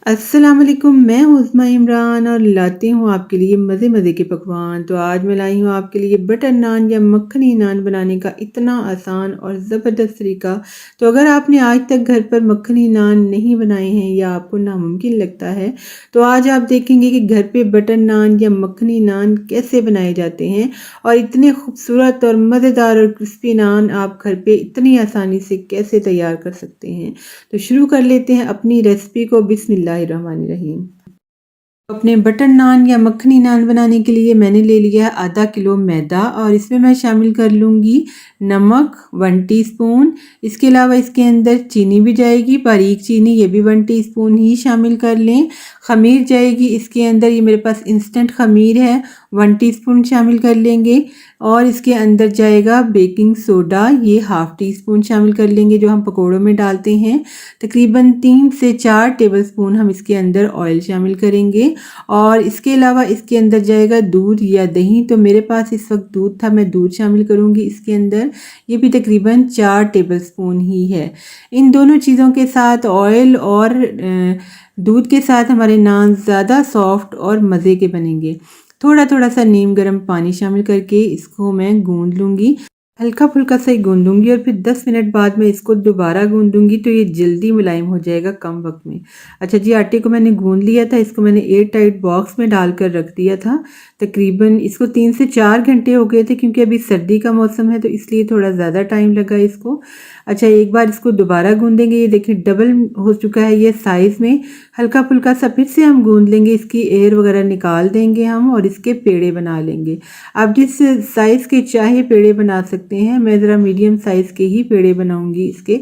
अस्सलाम वालेकुम, मैं हूँ उज़्मा इमरान और लाती हूँ आपके लिए मज़े मज़े के पकवान। तो आज मैं लाई हूँ आपके लिए बटर नान या मक्खनी नान बनाने का इतना आसान और ज़बरदस्त तरीका। तो अगर आपने आज तक घर पर मक्खनी नान नहीं बनाए हैं या आपको नामुमकिन लगता है, तो आज आप देखेंगे कि घर पे बटर नान या मक्खनी नान कैसे बनाए जाते हैं और इतने खूबसूरत और मज़ेदार और क्रिस्पी नान आप घर पे इतनी आसानी से कैसे तैयार कर सकते हैं। तो शुरू कर लेते हैं अपनी रेसिपी को। बिस्मिल्लाहिर्रहमानिर्रहीम। अपने बटर नान या मक्खनी नान बनाने के लिए मैंने ले लिया है आधा किलो मैदा और इसमें मैं शामिल कर लूँगी नमक 1 टीस्पून। इसके अलावा इसके अंदर चीनी भी जाएगी, बारीक चीनी, ये भी 1 टीस्पून ही शामिल कर लें। खमीर जाएगी इसके अंदर, ये मेरे पास इंस्टेंट खमीर है, 1 टीस्पून शामिल कर लेंगे। और इसके अंदर जाएगा बेकिंग सोडा, ये हाफ़ टी स्पून शामिल कर लेंगे जो हम पकौड़ों में डालते हैं। तकरीबन 3 से 4 टेबलस्पून हम इसके अंदर ऑयल शामिल करेंगे। और इसके अलावा इसके अंदर जाएगा दूध या दही, तो मेरे पास इस वक्त दूध था, मैं दूध शामिल करूँगी इसके अंदर, ये भी तकरीबन 4 टेबलस्पून ही है। इन दोनों चीज़ों के साथ ऑयल और दूध के साथ हमारे नान ज़्यादा सॉफ्ट और मज़े के बनेंगे। थोड़ा थोड़ा सा नीम गर्म पानी शामिल करके इसको मैं गूंद लूँगी, हल्का फुल्का सा ही गूंदूंगी और फिर 10 मिनट बाद मैं इसको दोबारा गूंदूंगी तो ये जल्दी मुलायम हो जाएगा कम वक्त में। अच्छा जी, आटे को मैंने गूंद लिया था, इसको मैंने एयर टाइट बॉक्स में डालकर रख दिया था। तकरीबन इसको 3 से 4 घंटे हो गए थे क्योंकि अभी सर्दी का मौसम है तो इसलिए थोड़ा ज़्यादा टाइम लगा इसको। अच्छा, एक बार इसको दोबारा गूंदेंगे, ये देखिए डबल हो चुका है ये साइज़ में। हल्का फुल्का सा फिर से हम गूंद लेंगे, इसकी एयर वगैरह निकाल देंगे हम और इसके पेड़े बना लेंगे। आप जिस साइज़ के चाहे पेड़े बना सकते हैं, मैं ज़रा मीडियम साइज़ के ही पेड़े बनाऊंगी इसके।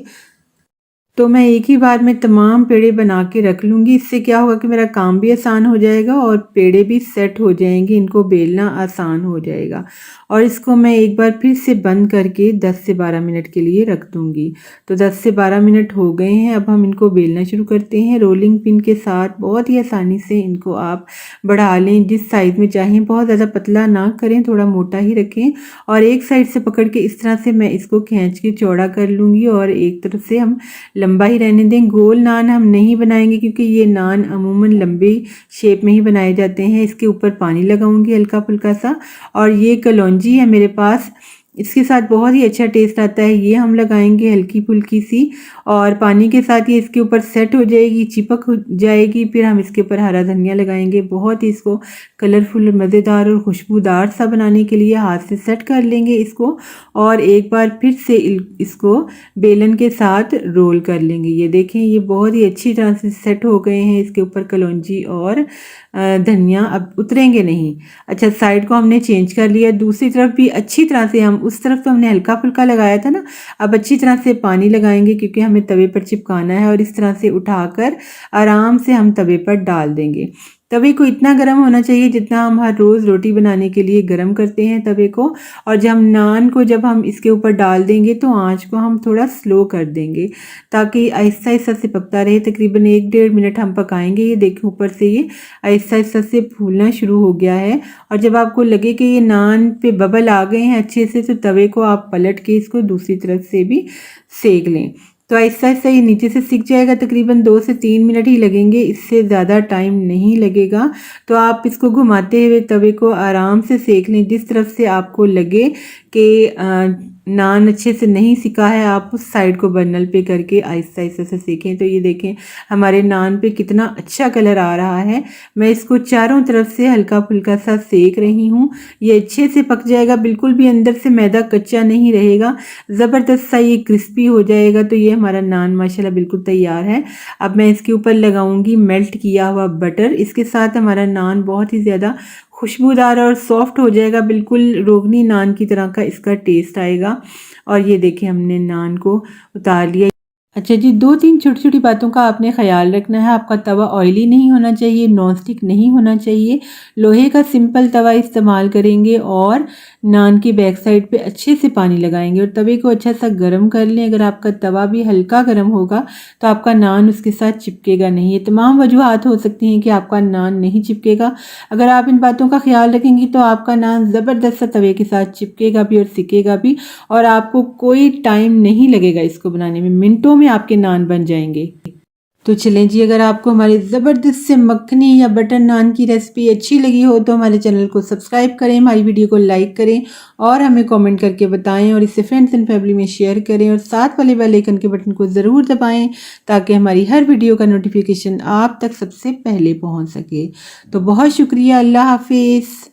तो मैं एक ही बार में तमाम पेड़े बना के रख लूँगी, इससे क्या होगा कि मेरा काम भी आसान हो जाएगा और पेड़े भी सेट हो जाएंगे, इनको बेलना आसान हो जाएगा। और इसको मैं एक बार फिर से बंद करके 10 से 12 मिनट के लिए रख दूँगी। तो 10 से 12 मिनट हो गए हैं, अब हम इनको बेलना शुरू करते हैं। रोलिंग पिन के साथ बहुत ही आसानी से इनको आप बढ़ा लें, जिस साइज़ में चाहें, बहुत ज़्यादा पतला ना करें, थोड़ा मोटा ही रखें। और एक साइड से पकड़ के इस तरह से मैं इसको खींच के चौड़ा कर लूँगी और एक तरफ से हम लंबा ही रहने दें। गोल नान हम नहीं बनाएंगे क्योंकि ये नान अमूमन लंबी शेप में ही बनाए जाते हैं। इसके ऊपर पानी लगाऊंगी हल्का फुल्का सा, और ये कलौंजी है मेरे पास, इसके साथ बहुत ही अच्छा टेस्ट आता है, ये हम लगाएंगे हल्की फुल्की सी। और पानी के साथ ये इसके ऊपर सेट हो जाएगी, चिपक हो जाएगी। फिर हम इसके ऊपर हरा धनिया लगाएंगे। बहुत ही इसको कलरफुल, मज़ेदार और खुशबूदार सा बनाने के लिए हाथ से सेट कर लेंगे इसको और एक बार फिर से इसको बेलन के साथ रोल कर लेंगे। ये देखें, ये बहुत ही अच्छी तरह से सेट हो गए हैं। इसके ऊपर कलौंजी और धनिया अब उतरेंगे नहीं। अच्छा, साइड को हमने चेंज कर लिया, दूसरी तरफ भी अच्छी तरह से, हम उस तरफ तो हमने हल्का फुल्का लगाया था ना, अब अच्छी तरह से पानी लगाएंगे क्योंकि हमें तवे पर चिपकाना है। और इस तरह से उठाकर आराम से हम तवे पर डाल देंगे। तवे को इतना गर्म होना चाहिए जितना हम हर रोज़ रोटी बनाने के लिए गर्म करते हैं तवे को। और जब हम इसके ऊपर डाल देंगे तो आंच को हम थोड़ा स्लो कर देंगे ताकि आहिस्ता आहिस्ता से पकता रहे। तकरीबन 1-1.5 मिनट हम पकाएंगे। ये देखें, ऊपर से ये आहिस्ता आहिस्ता से फूलना शुरू हो गया है। और जब आपको लगे कि ये नान पे बबल आ गए हैं अच्छे से, तो तवे को आप पलट के इसको दूसरी तरफ से भी सेक लें। तो आहिस्ता आहिस्ता ये नीचे से सिक जाएगा। तकरीबन 2 से 3 मिनट ही लगेंगे, इससे ज़्यादा टाइम नहीं लगेगा। तो आप इसको घुमाते हुए तवे को आराम से सेक लें। जिस तरफ से आपको लगे कि नान अच्छे से नहीं सिका है, आप उस साइड को बर्नल पे करके आहिस्ता आहिस्ता से सेकें। तो ये देखें, हमारे नान पे कितना अच्छा कलर आ रहा है। मैं इसको चारों तरफ से हल्का फुल्का सा सेक रही हूँ। ये अच्छे से पक जाएगा, बिल्कुल भी अंदर से मैदा कच्चा नहीं रहेगा, ज़बरदस्त सा ये क्रिस्पी हो जाएगा। तो ये हमारा नान माशाल्लाह बिल्कुल तैयार है। अब मैं इसके ऊपर लगाऊंगी मेल्ट किया हुआ बटर। इसके साथ हमारा नान बहुत ही ज़्यादा खुशबूदार और सॉफ्ट हो जाएगा, बिल्कुल रोगनी नान की तरह का इसका टेस्ट आएगा। और ये देखें, हमने नान को उतार लिया। अच्छा जी, 2-3 छोटी-छोटी बातों का आपने ख़्याल रखना है। आपका तवा ऑयली नहीं होना चाहिए, नॉन स्टिक नहीं होना चाहिए। लोहे का सिंपल तवा इस्तेमाल करेंगे और नान की बैक साइड पे अच्छे से पानी लगाएंगे और तवे को अच्छा सा गर्म कर लें। अगर आपका तवा भी हल्का गर्म होगा तो आपका नान उसके साथ चिपकेगा नहीं। ये तमाम वजूहात हो सकती हैं कि आपका नान नहीं चिपकेगा। अगर आप इन बातों का ख्याल रखेंगी तो आपका नान ज़बरदस्त सा तवे के साथ चिपकेगा भी और सिकेगा भी, और आपको कोई टाइम नहीं लगेगा इसको बनाने में, मिनटों में आपके नान बन जाएंगे। तो चलें जी, अगर आपको हमारी ज़बरदस्त से मखनी या बटर नान की रेसिपी अच्छी लगी हो तो हमारे चैनल को सब्सक्राइब करें, हमारी वीडियो को लाइक करें और हमें कमेंट करके बताएं और इसे फ्रेंड्स एंड फैमिली में शेयर करें और साथ वाले बेल आइकन के बटन को ज़रूर दबाएं ताकि हमारी हर वीडियो का नोटिफिकेशन आप तक सबसे पहले पहुंच सके। तो बहुत शुक्रिया, अल्लाह हाफिज़।